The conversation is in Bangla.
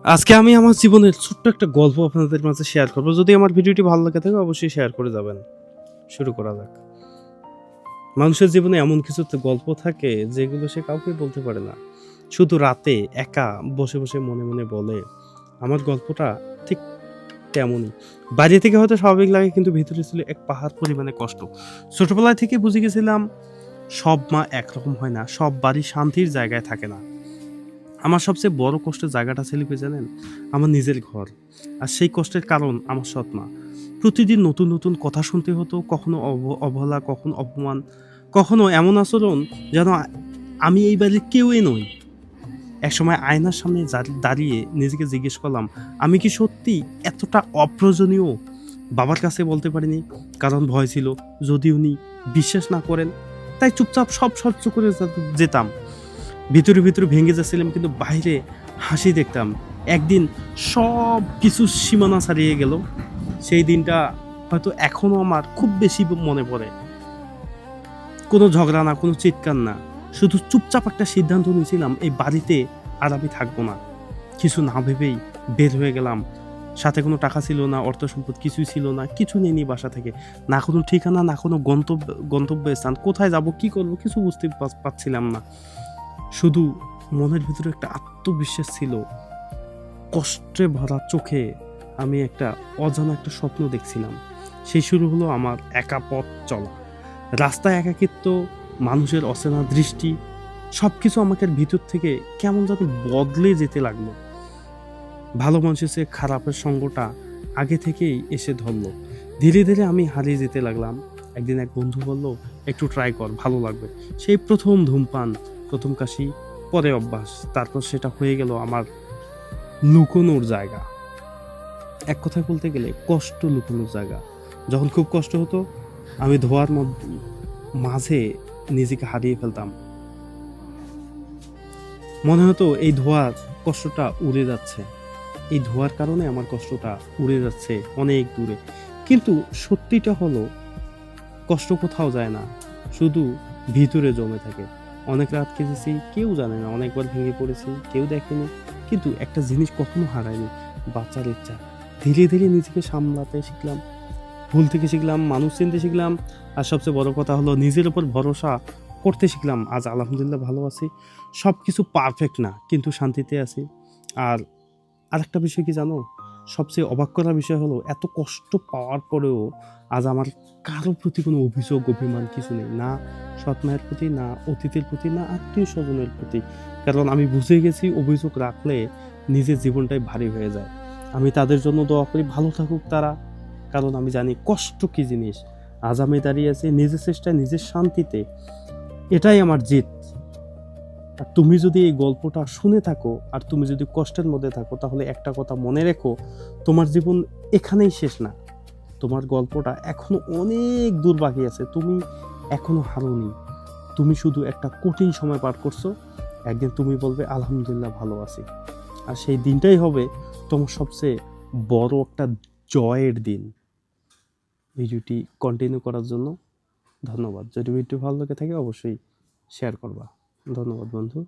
আজকে আমি আমার জীবনের ছোট্ট একটা গল্প আপনাদের মাঝে শেয়ার করব। যদি আমার ভিডিওটি ভালো লাগে থাকে অবশ্যই শেয়ার করে যাবেন। শুরু করা যাক। মানুষের জীবনে এমন কিছু গল্প থাকে যেগুলো সে কাউকে বলতে পারে না। শুধু রাতে একা বসে, বসে মনে, মনে বলে। আমার গল্পটা ঠিক তেমনই। বাইরে থেকে হয়তো স্বাভাবিক লাগে কিন্তু ভিতরে ছিল এক পাহাড় পরিমাণে কষ্ট। ছোটবেলায় থেকে বুঝে গেছিলাম সব মা একরকম হয় না। সব বাড়ি শান্তির জায়গায় থাকে না। আমার সবচেয়ে বড় কষ্টের জায়গাটা ছিল কি জানেন? আমার নিজের ঘর। আর সেই কষ্টের কারণ আমার সৎ মা। প্রতিদিন নতুন, নতুন কথা শুনতে হতো। কখনো অবহেলা, কখনো অপমান, কখনো এমন আচরণ যেন আমি এই বাড়ির কেউই নই। একসময় আয়নার সামনে দাঁড়িয়ে নিজেকে জিজ্ঞেস করলাম, "আমি কি সত্যি এতটা অপ্রয়োজনীয়?" বাবার কাছে বলতে পারিনি। কারণ ভয় ছিল। যদি উনি বিশ্বাস না করেন, তাই চুপচাপ সব সহ্য করে যেতাম। ভিতরে, ভিতরে ভেঙে যাচ্ছিলাম কিন্তু বাহিরে হাসি দেখতাম। একদিন সবকিছু সীমানা ছাড়িয়ে গেল। সেই দিনটা হয়তো এখনো আমার খুব বেশি মনে পড়ে। কোনো ঝগড়া না, কোনো চিৎকার না। শুধু চুপচাপ একটা সিদ্ধান্ত নিয়েছিলাম এই বাড়িতে আর আমি থাকবো না। কিছু না ভেবেই বের হয়ে গেলাম। সাথে কোনো টাকা ছিল না, অর্থ সম্পদ কিছুই ছিল না। কিছু নিইনি বাসা থেকে। না কোনো ঠিকানা, না কোনো গন্তব্যস্থান। কোথায় যাবো, কি করবো কিছু বুঝতে পারছিলাম না। শুধু মনের ভিতরে একটা আত্মবিশ্বাস ছিল। কষ্টে ভরা চোখে আমি একটা অজানা একটা স্বপ্ন দেখছিলাম। সেই শুরু হলো আমার একা পথ চলা। রাস্তায় একাকিত্ব, মানুষের অচেনা দৃষ্টি সবকিছু আমাকে ভিতর থেকে কেমন জানি বদলে যেতে লাগলো। ভালো মানুষের চেয়ে খারাপের সঙ্গটা আগে থেকেই এসে ধরলো। ধীরে, ধীরে আমি হারিয়ে যেতে লাগলাম। একদিন এক বন্ধু বলল, "একটু ট্রাই কর, ভালো লাগবে।" সেই ১ম ধূমপান, ১ম কাশি, পরে অভ্যাস। তারপর সেটা হয়ে গেল আমার লুকোনোর জায়গা। এক কথায় বলতে গেলে কষ্ট লুকোনোর জায়গা। যখন খুব কষ্ট হতো, আমি ধোঁয়ার মাঝে নিজেকে হারিয়ে ফেলতাম। মনে হতো এই ধোঁয়ার কষ্টটা উড়ে যাচ্ছে। এই ধোঁয়ার কারণে আমার কষ্টটা উড়ে যাচ্ছে অনেক দূরে। কিন্তু সত্যিটা হলো কষ্ট কোথাও যায় না। শুধু ভিতরে জমে থাকে। অনেক রাত কেঁদেছি, কেউ জানে না। অনেকবার ভেঙে পড়েছি, কেউ দেখেনি। কিন্তু একটা জিনিস কখনো হারায়নি, বাঁচার ইচ্ছা। ধীরে, ধীরে নিজেকে সামলাতে শিখলাম। ভুল থেকে শিখলাম, মানুষ চিনতে শিখলাম। আর সবচেয়ে বড় কথা হলো নিজের উপর ভরসা করতে শিখলাম। আজ আলহামদুলিল্লাহ ভালো আছি। সবকিছু পারফেক্ট না, কিন্তু শান্তিতে আছি। আর আরেকটা বিষয় কি জানো? সবচেয়ে অবাক করার বিষয় হলো এত কষ্ট পাওয়ার পরেও আজ আমার কারো প্রতি কোনো অভিযোগ, অভিমান কিছু নেই। না সৎ মায়ের প্রতি, না অতীতের প্রতি, না আত্মীয়স্বজনের প্রতি। কারণ আমি বুঝে গেছি অভিযোগ রাখলে নিজের জীবনটাই ভারী হয়ে যায়। আমি তাদের জন্য দোয়া করি ভালো থাকুক তারা। কারণ আমি জানি কষ্ট কি জিনিস। আজ আমি দাঁড়িয়ে আছি নিজের চেষ্টায়, নিজের শান্তিতে। এটাই আমার জিত। আর তুমি যদি এই গল্পটা শুনে থাকো আর তুমি যদি কষ্টের মধ্যে থাকো তাহলে একটা কথা মনে রেখো, তোমার জীবন এখানেই শেষ না। তোমার গল্পটা এখনো অনেক দূর বাকি আছে। তুমি এখনো হারোনি। তুমি শুধু একটা কঠিন সময় পার করছো। একদিন তুমি বলবে আলহামদুলিল্লাহ ভালো আছি। আর সেই দিনটাই হবে তোমার সবচেয়ে বড় একটা জয়ের দিন। ভিডিওটি কন্টিনিউ করার জন্য ধন্যবাদ। যদি ভিডিওটি ভালো লেগে থাকে অবশ্যই শেয়ার করবা। ধন্যবাদ বন্ধু।